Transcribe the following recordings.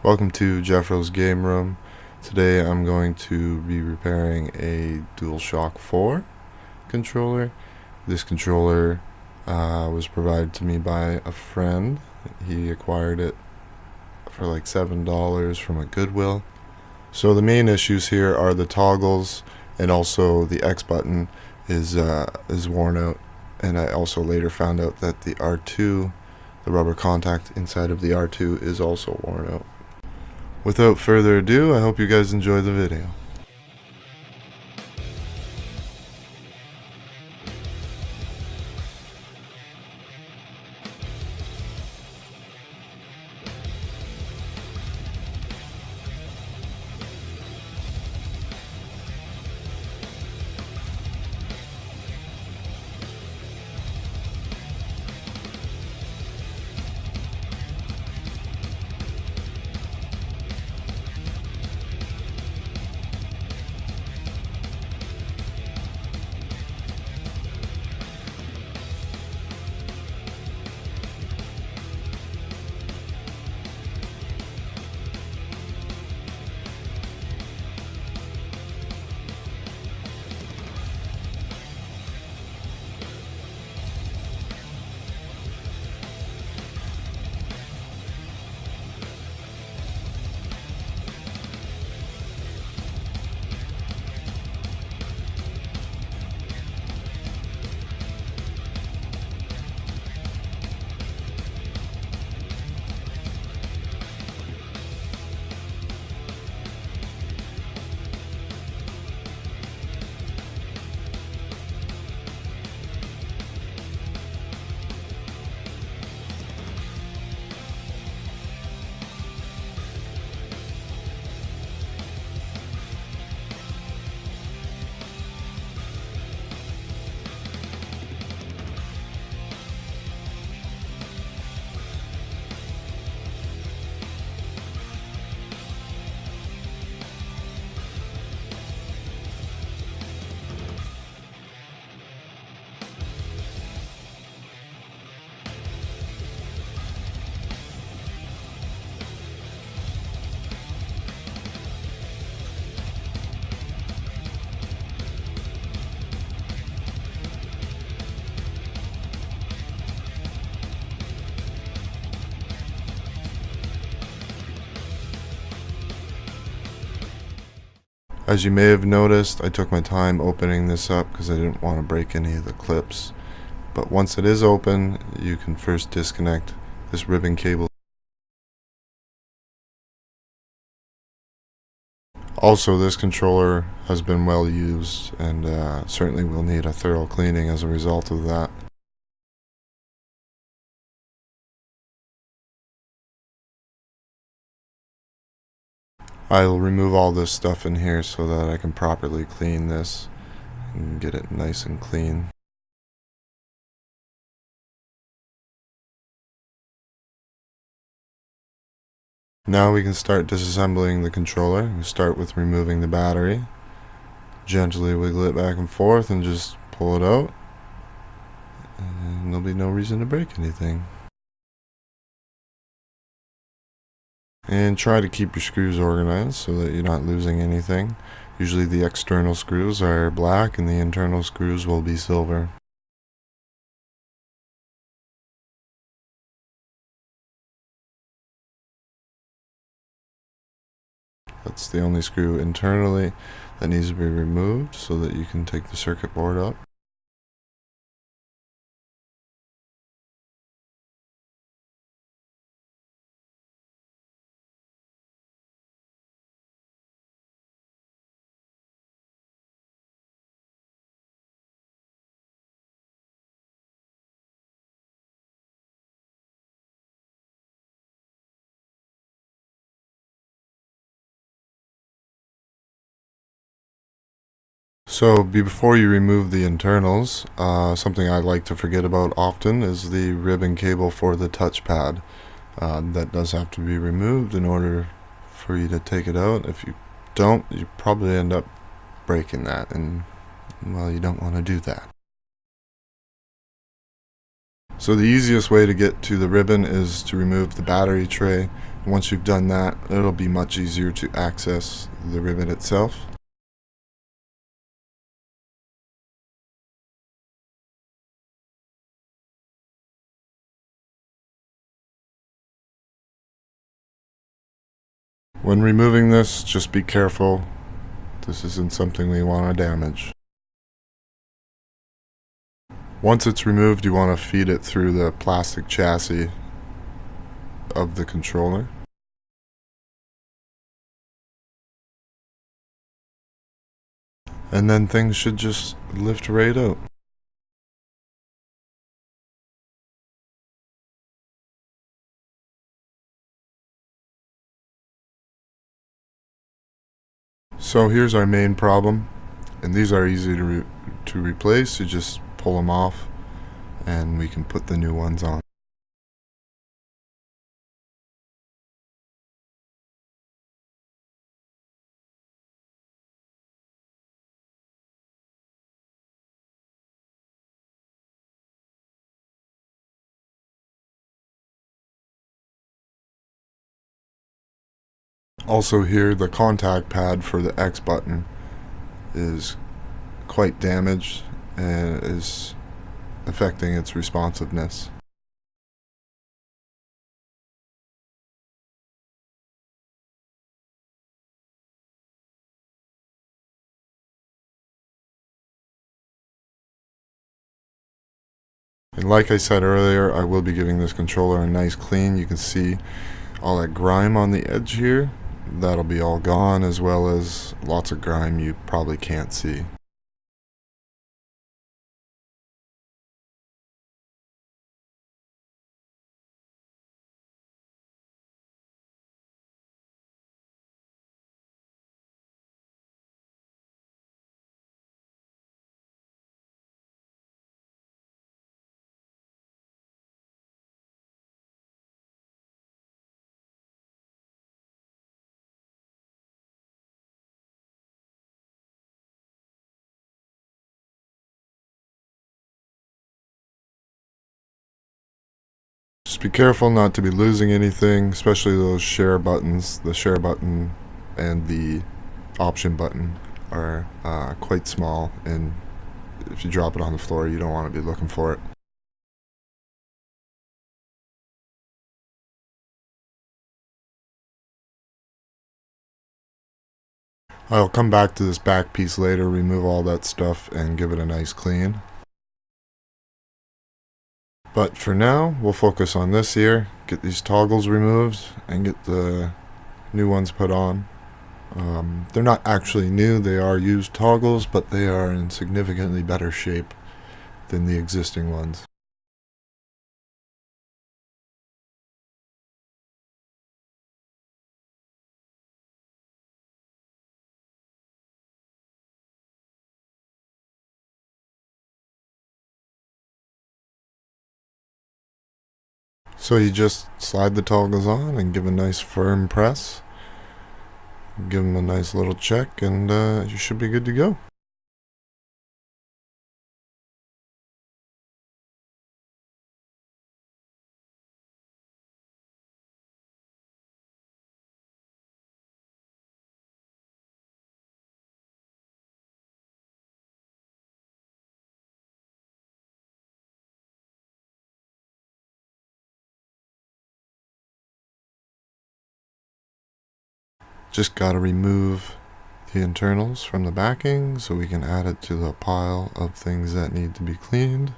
Welcome to Jeffro's Game Room. Today I'm going to be repairing a DUALSHOCK 4 controller. This controller was provided to me by a friend. He acquired it for like $7 from a Goodwill. So the main issues here are the toggles, and also the X button is worn out. And I also later found out that the R2, the rubber contact inside of the R2, is also worn out. Without further ado, I hope you guys enjoy the video. As you may have noticed, I took my time opening this up because I didn't want to break any of the clips. But once it is open, you can first disconnect this ribbon cable. Also, this controller has been well used and certainly will need a thorough cleaning as a result of that. I'll remove all this stuff in here so that I can properly clean this and get it nice and clean. Now we can start disassembling the controller. We start with removing the battery. Gently wiggle it back and forth and just pull it out. And there'll be no reason to break anything. And try to keep your screws organized so that you're not losing anything. Usually the external screws are black and the internal screws will be silver. That's the only screw internally that needs to be removed so that you can take the circuit board up. So before you remove the internals, something I like to forget about often is the ribbon cable for the touchpad. That does have to be removed in order for you to take it out. If you don't, you probably end up breaking that, and well, you don't want to do that. So the easiest way to get to the ribbon is to remove the battery tray Once you've done that, it'll be much easier to access the ribbon itself. When removing this, just be careful. This isn't something we want to damage. Once it's removed, you want to feed it through the plastic chassis of the controller. And then things should just lift right out. So here's our main problem, and these are easy to replace. You just pull them off and we can put the new ones on. Also here, the contact pad for the X button is quite damaged and is affecting its responsiveness. And like I said earlier, I will be giving this controller a nice clean. You can see all that grime on the edge here. That'll be all gone, as well as lots of grime you probably can't see. Just be careful not to be losing anything, especially those share buttons. The share button and the option button are quite small, and if you drop it on the floor, you don't want to be looking for it. I'll come back to this back piece later, remove all that stuff, and give it a nice clean. But for now, we'll focus on this here, get these toggles removed, and get the new ones put on. They're not actually new, they are used toggles, but they are in significantly better shape than the existing ones. So you just slide the toggles on and give a nice firm press. Give them a nice little check, and you should be good to go. Just gotta remove the internals from the backing so we can add it to the pile of things that need to be cleaned.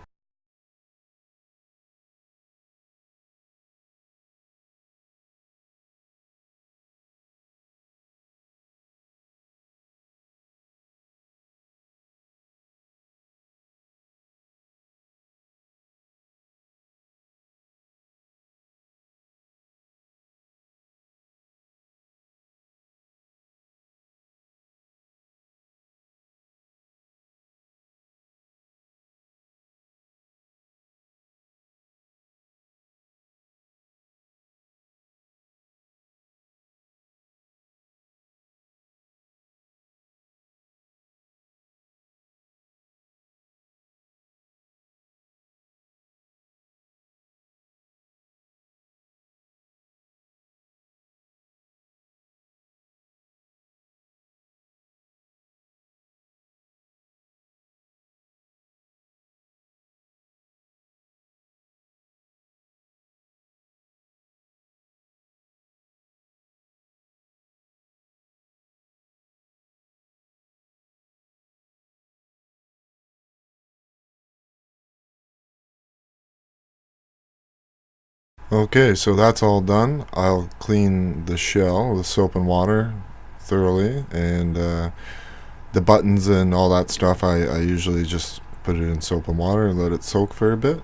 Okay, so that's all done. I'll clean the shell with soap and water thoroughly, and the buttons and all that stuff, I usually just put it in soap and water and let it soak for a bit.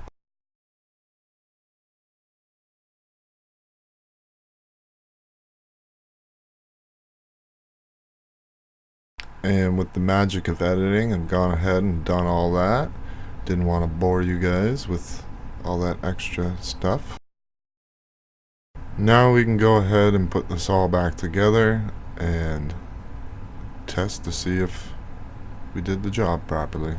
And with the magic of editing, I've gone ahead and done all that. Didn't want to bore you guys with all that extra stuff. Now we can go ahead and put this all back together and test to see if we did the job properly.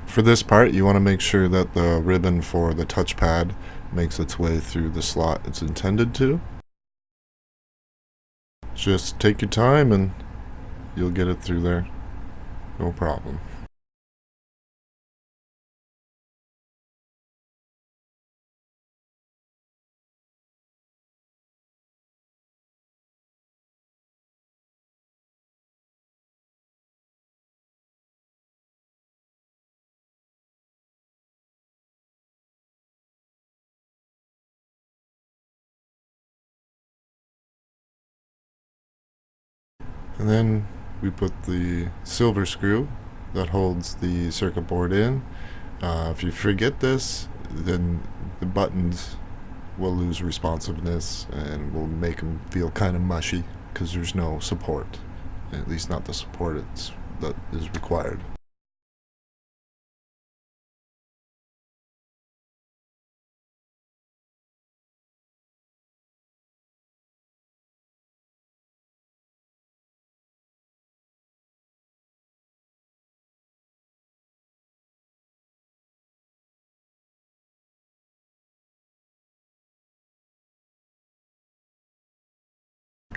For this part, you want to make sure that the ribbon for the touchpad makes its way through the slot it's intended to. Just take your time and you'll get it through there. No problem. And then we put the silver screw that holds the circuit board in. If you forget this, then the buttons will lose responsiveness and will make them feel kind of mushy because there's no support, at least not the support that is required.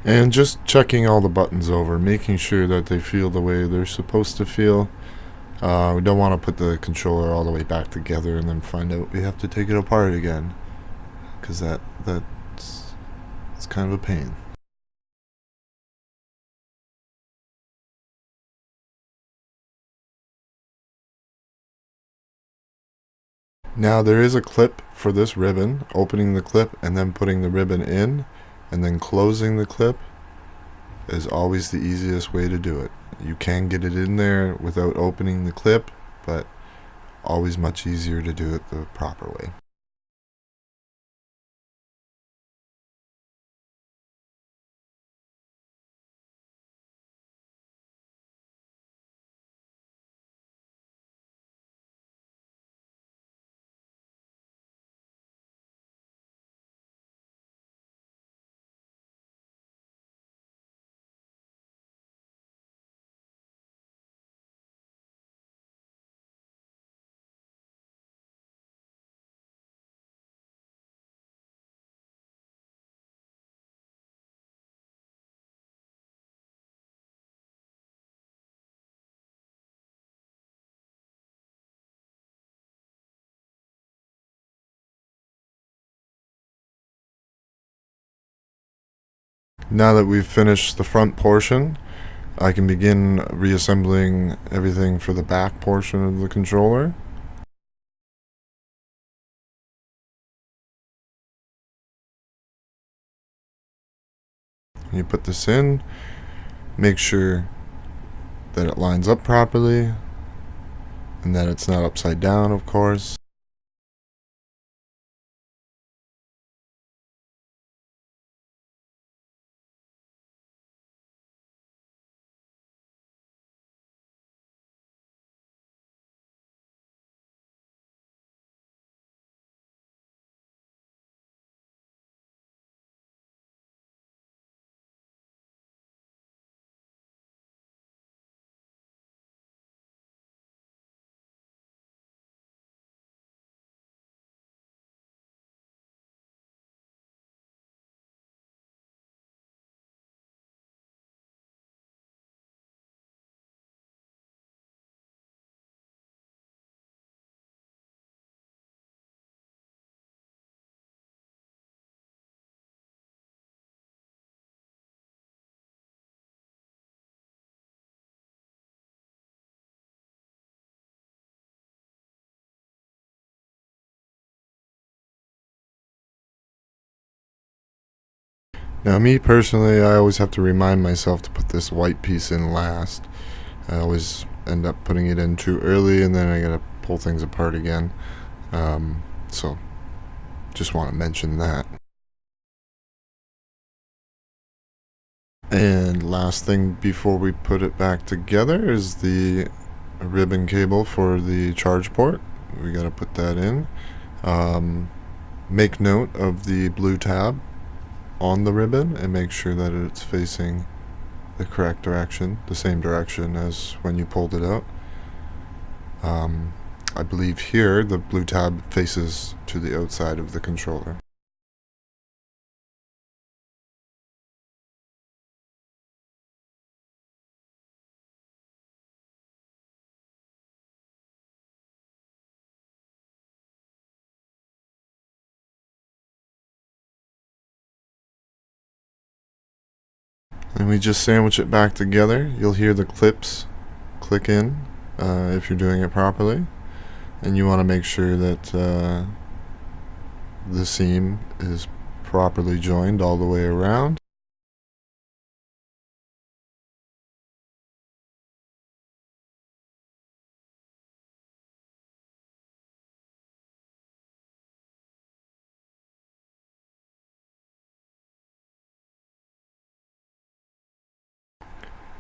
And just checking all the buttons over, making sure that they feel the way they're supposed to feel. We don't want to put the controller all the way back together and then find out we have to take it apart again, because it's kind of a pain. Now there is a clip for this ribbon. Opening the clip and then putting the ribbon in and then closing the clip is always the easiest way to do it. You can get it in there without opening the clip, but always much easier to do it the proper way. Now that we've finished the front portion, I can begin reassembling everything for the back portion of the controller. You put this in, make sure that it lines up properly and that it's not upside down, of course. Now, me personally, I always have to remind myself to put this white piece in last. I always end up putting it in too early, and then I gotta pull things apart again. So, just want to mention that. And last thing before we put it back together is the ribbon cable for the charge port. We gotta put that in. Make note of the blue tab on the ribbon and make sure that it's facing the correct direction, the same direction as when you pulled it out. I believe here the blue tab faces to the outside of the controller. And we just sandwich it back together. You'll hear the clips click in if you're doing it properly. And you want to make sure that the seam is properly joined all the way around.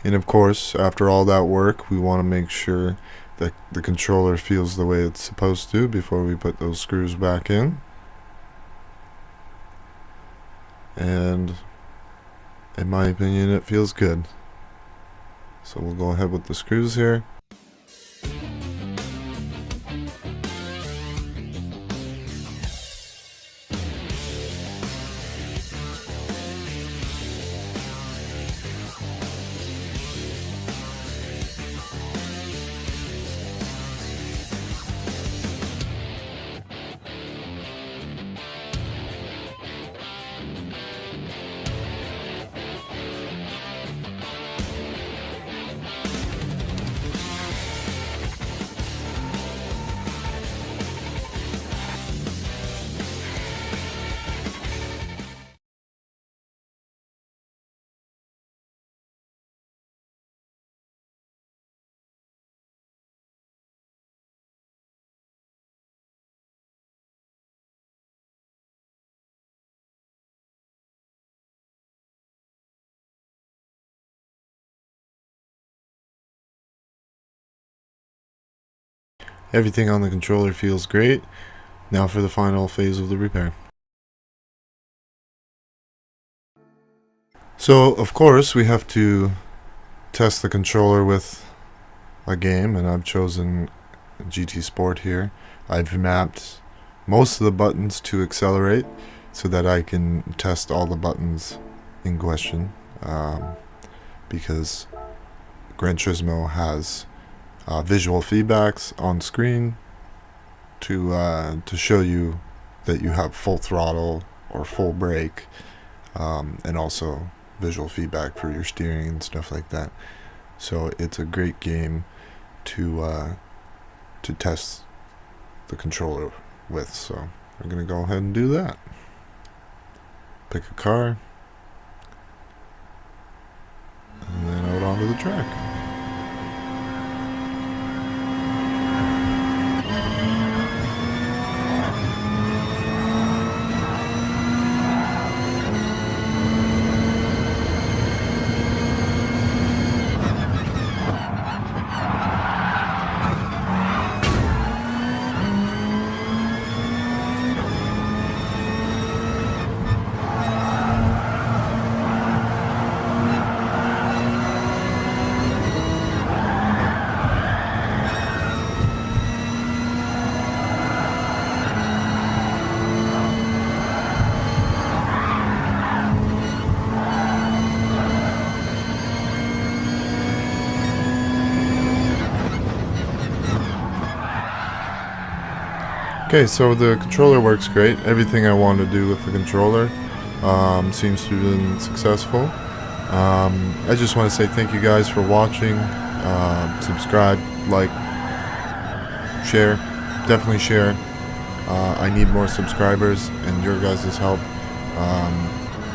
And of course, after all that work, we want to make sure that the controller feels the way it's supposed to before we put those screws back in. And in my opinion, it feels good. So we'll go ahead with the screws here. Everything on the controller feels great. Now for the final phase of the repair. So, of course, we have to test the controller with a game, and I've chosen GT Sport here. I've mapped most of the buttons to accelerate so that I can test all the buttons in question, because Gran Turismo has visual feedbacks on screen to show you that you have full throttle or full brake, and also visual feedback for your steering and stuff like that. So it's a great game to test the controller with. So we're gonna go ahead and do that. Pick a car and then out onto the track. Okay, so the controller works great. Everything I want to do with the controller seems to have been successful. I just want to say thank you guys for watching. Subscribe, like, share. Definitely share. I need more subscribers, and your guys' help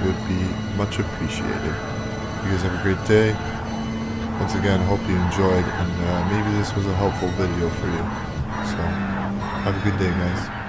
would be much appreciated. You guys have a great day. Once again, hope you enjoyed, and maybe this was a helpful video for you. So, have a good day, guys.